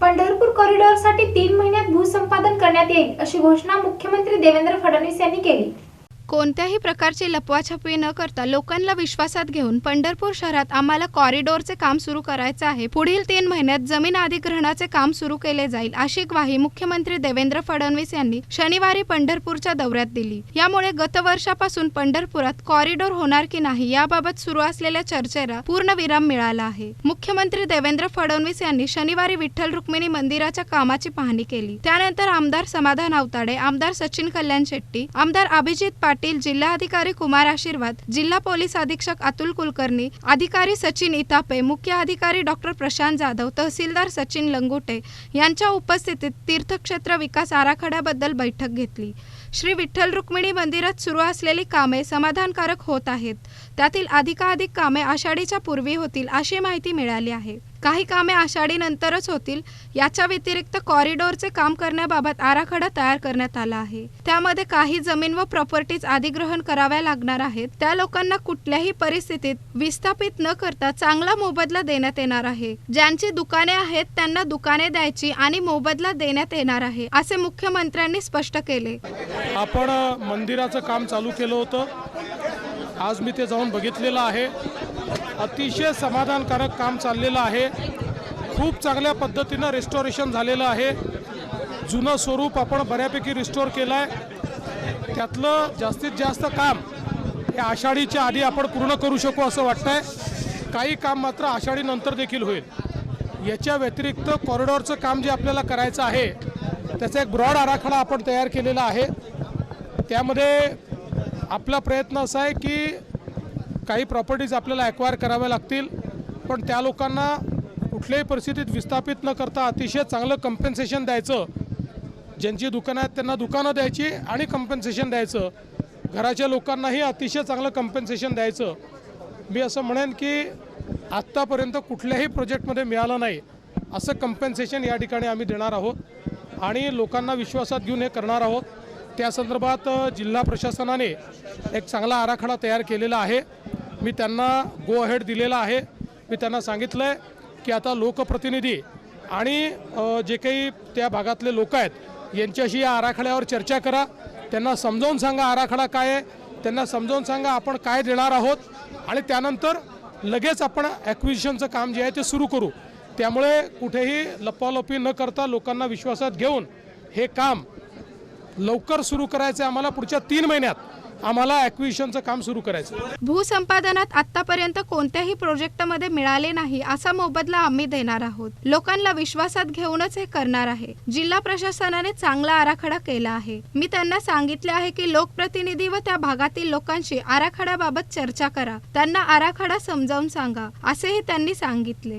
पंढरपूर कॉरिडॉरसाठी 3 महिन्यात भूसंपादन करण्यात येईल अशी घोषणा मुख्यमंत्री देवेंद्र फडणवीस यांनी केली। कोणत्याही प्रकारची लपवाछपवी न करता लोकांना विश्वासात घेऊन पंढरपूर शहरात आम्हाला कॉरिडॉरचे काम सुरू करायचे आहे। पुढील 3 महिन्यात जमीन अधिग्रहणाचे काम सुरू केले जाईल अशी ग्वाही मुख्यमंत्री देवेंद्र फडणवीस यांनी शनिवारी पंढरपूरच्या दौऱ्यात दिली। यामुळे गत वर्षापासून पंढरपुरात कॉरिडॉर होणार की नाही याबाबत सुरू असलेल्या चर्चेला पूर्णविराम मिळाला आहे। मुख्यमंत्री देवेंद्र फडणवीस यांनी शनिवारी विठ्ठल रुक्मिणी मंदिराच्या कामाची पाहणी केली। त्यानंतर आमदार समाधान आवताडे, आमदार सचिन कल्याण शेट्टी, आमदार अभिजित पाटील, जिल्हाधिकारी कुमार आशीर्वाद, जिल्हा पोलीस अधीक्षक अतुल कुलकर्णी, अधिकारी सचिन इतापे, मुख्य अधिकारी डॉक्टर प्रशांत जाधव, तहसीलदार सचिन लंगोटे यांच्या उपस्थितीत तीर्थक्षेत्र विकास आराखड्याबद्दल बैठक घेतली। श्री विठ्ठल रुक्मिणी मंदिरात सुरू असलेली कामे समाधानकारक होत आहेत। त्यातील अधिकाधिक कामे आषाढीच्या पूर्वी होतील अशी माहिती मिळाली आहे। काही कामे आषाढीनंतरच होतील। याच्या व्यतिरिक्त कॉरिडॉरचे काम करण्याबाबत आराखडा तयार करण्यात आला आहे। त्यामध्ये काही जमीन व प्रॉपर्टीज अधिग्रहण कराव्या लागणार आहेत। त्या लोकांना कुठल्याही परिस्थितीत विस्थापित न करता चांगला मोबदला देण्यात येणार आहे। ज्यांची दुकाने आहेत त्यांना दुकाने द्यायची आणि मोबदला देण्यात येणार आहे असे मुख्यमंत्र्यांनी स्पष्ट केले। आपण मंदिराचं काम चालू केलं होतं, आज मी ते जाऊन बघितलेलं आहे। अतिशय समाधानकारक काम चाललेलं आहे। खूप चांगल्या पद्धतीनं रेस्टोरेशन झालेलं आहे। जुनं स्वरूप आपण बऱ्यापैकी रिस्टोर केलं आहे। त्यातलं जास्तीत जास्त काम हे आषाढीच्या आधी आपण पूर्ण करू शकू असं वाटतंय। काही काम मात्र आषाढीनंतर देखील होईल। याच्या व्यतिरिक्त कॉरिडॉरचं काम जे आपल्याला करायचं आहे त्याचा एक ब्रॉड आराखडा आपण तयार केलेला आहे। त्यामध्ये आपला प्रयत्न असा आहे की काही प्रॉपर्टीज आपल्याला ॲक्वायर कराव्या लागतील, पण त्या लोकांना कुठल्याही परिस्थितीत विस्थापित न करता अतिशय चांगलं कम्पेन्सेशन द्यायचं। ज्यांची दुकानं आहेत त्यांना दुकानं द्यायची आणि कम्पेन्सेशन द्यायचं। घराच्या लोकांनाही अतिशय चांगलं कम्पेन्सेशन द्यायचं। मी असं म्हणेन की आत्तापर्यंत कुठल्याही प्रोजेक्टमध्ये मिळालं नाही असं कम्पेन्सेशन या ठिकाणी आम्ही देणार आहोत आणि लोकांना विश्वासात घेऊन हे करणार आहोत। त्या संदर्भात जिल्हा प्रशासनाने एक चांगला आराखडा तयार केलेला आहे। मी त्यांना गो अहेड दिलेला आहे। मी त्यांना सांगितलं आहे की आता लोकप्रतिनिधी आणि जे काही त्या भागातले लोक आहेत यांच्याशी या आराखड्यावर चर्चा करा। त्यांना समजावून सांगा आराखडा काय आहे, त्यांना समजावून सांगा आपण काय देणार आहोत आणि त्यानंतर लगेच आपण ॲक्विजिशनचं काम जे आहे ते सुरू करू। त्यामुळे कुठेही लपवालपवी न करता लोकांना विश्वासात घेऊन हे काम लवकर सुरू करायचं आहे। आम्हाला पुढच्या 3 महिन्यात आम्हाला ॲक्विजिशनचं काम सुरू करायचं। भूसंपादनात आतापर्यंत कोणत्याही प्रोजेक्टमध्ये मिळाले नाही असा मोबदला आम्ही देणार आहोत। लोकांना विश्वासात घेऊनच हे करणार आहे। जिल्हा प्रशासनाने चांगला आराखडा केला आहे। मी त्यांना सांगितले आहे की लोकप्रतिनिधी व त्या भागातील लोकांशी आराखड्याबाबत चर्चा करा, त्यांना आराखडा समजावून सांगा असेही त्यांनी सांगितले।